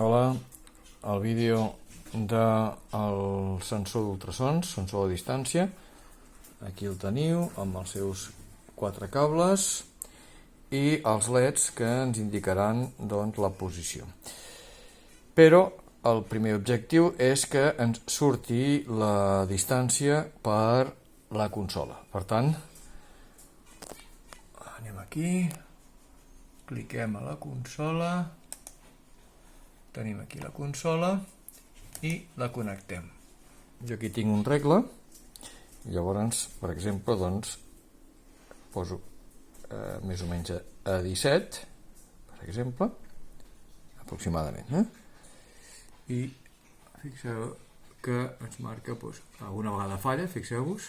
Hola, el vídeo del sensor d'ultrasons, sensor a distància. Aquí el teniu amb els seus 4 cables i els LEDs que ens indicaran la posició. Però el primer objectiu és que ens surti la distància per la consola. Per tant, anem aquí, cliquem a la consola, tenim aquí la consola i la connectem. Jo aquí tinc un regle, llavors, per exemple, poso més o menys a 17, per exemple, aproximadament. I fixeu que ens marca, alguna vegada falla, fixeu-vos,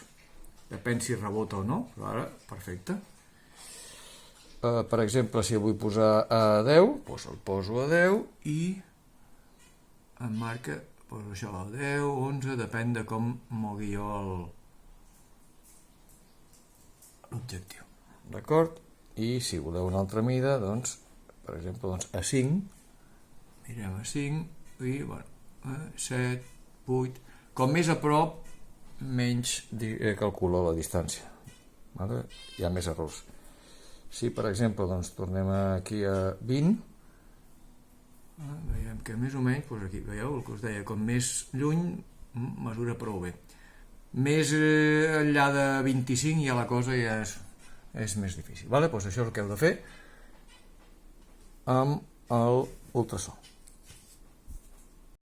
depèn si rebota o no, però ara, perfecte. Per exemple, si vull posar a 10, el poso a 10 i em marca, poso això a 10, 11, depèn de com mogui jo l'objectiu. D'acord? I si voleu una altra mida, per exemple, a 5, mirem a 5 i, 7, 8, com més a prop, menys calcula la distància. Hi ha més errors. Si, per exemple, tornem aquí a 20, veiem que més o menys, aquí, veieu el que us deia, com més lluny, mesura prou bé. Més enllà de 25 ja la cosa ja és més difícil. Això és el que heu de fer amb l'ultrasó.